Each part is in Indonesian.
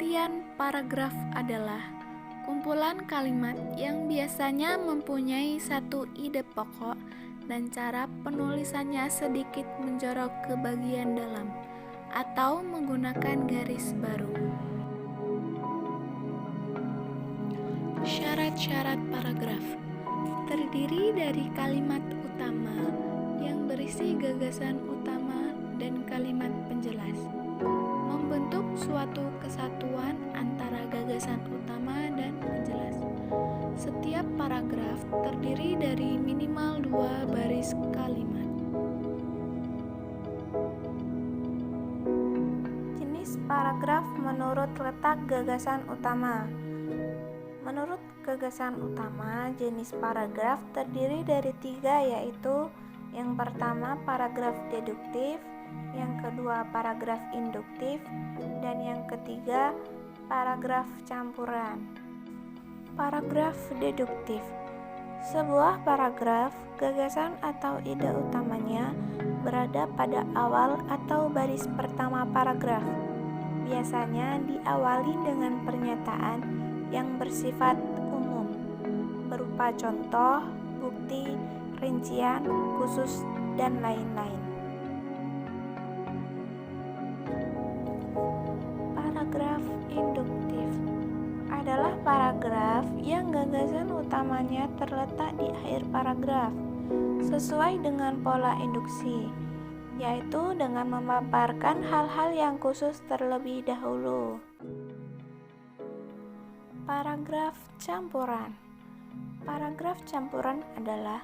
Pengertian paragraf adalah kumpulan kalimat yang biasanya mempunyai satu ide pokok dan cara penulisannya sedikit menjorok ke bagian dalam atau menggunakan garis baru. Syarat-syarat paragraf terdiri dari kalimat utama yang berisi gagasan utama dan kalimat penjelas, membentuk suatu kesatuan antara gagasan utama dan penjelas. Setiap paragraf terdiri dari minimal 2 baris kalimat. Jenis paragraf menurut letak gagasan utama. Menurut gagasan utama, jenis paragraf terdiri dari 3, yaitu yang pertama paragraf deduktif, yang kedua paragraf induktif, dan yang ketiga paragraf campuran. Paragraf deduktif. Sebuah paragraf, gagasan atau ide utamanya berada pada awal atau baris pertama paragraf. Biasanya diawali dengan pernyataan yang bersifat umum, berupa contoh, bukti, rincian, khusus, dan lain-lain. Paragraf induktif adalah paragraf yang gagasan utamanya terletak di akhir paragraf, sesuai dengan pola induksi, yaitu dengan memaparkan hal-hal yang khusus terlebih dahulu. Paragraf campuran. Paragraf campuran adalah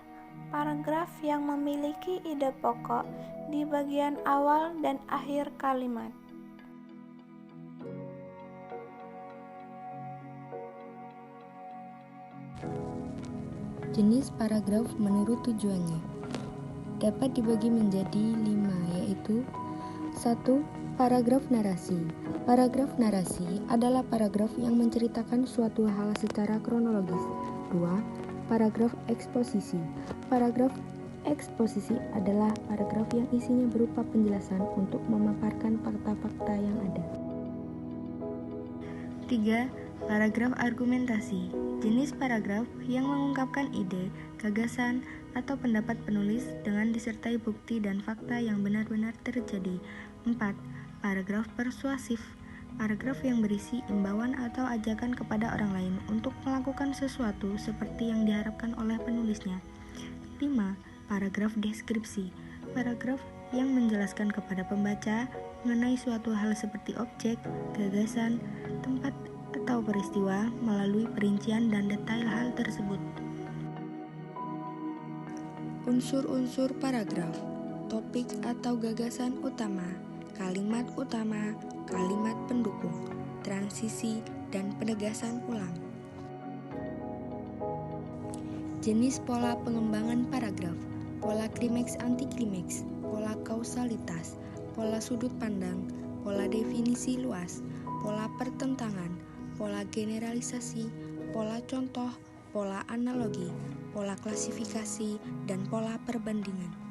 paragraf yang memiliki ide pokok di bagian awal dan akhir kalimat. Jenis paragraf menurut tujuannya dapat dibagi menjadi 5, yaitu 1. Paragraf narasi. Paragraf narasi adalah paragraf yang menceritakan suatu hal secara kronologis. 2. Paragraf eksposisi. Paragraf eksposisi adalah paragraf yang isinya berupa penjelasan untuk memaparkan fakta-fakta yang ada. 3. Paragraf argumentasi. Jenis paragraf yang mengungkapkan ide, gagasan, atau pendapat penulis dengan disertai bukti dan fakta yang benar-benar terjadi. 4. Paragraf persuasif. Paragraf yang berisi imbauan atau ajakan kepada orang lain untuk melakukan sesuatu seperti yang diharapkan oleh penulisnya. 5. Paragraf deskripsi. Paragraf yang menjelaskan kepada pembaca mengenai suatu hal seperti objek, gagasan, tempat, atau peristiwa melalui perincian dan detail hal tersebut. Unsur-unsur paragraf. Topik atau gagasan utama, kalimat utama, kalimat pendukung, transisi, dan penegasan ulang. Jenis pola pengembangan paragraf. Pola klimaks antiklimaks, pola kausalitas, pola sudut pandang, pola definisi luas, pola pertentangan, pola generalisasi, pola contoh, pola analogi, pola klasifikasi, dan pola perbandingan.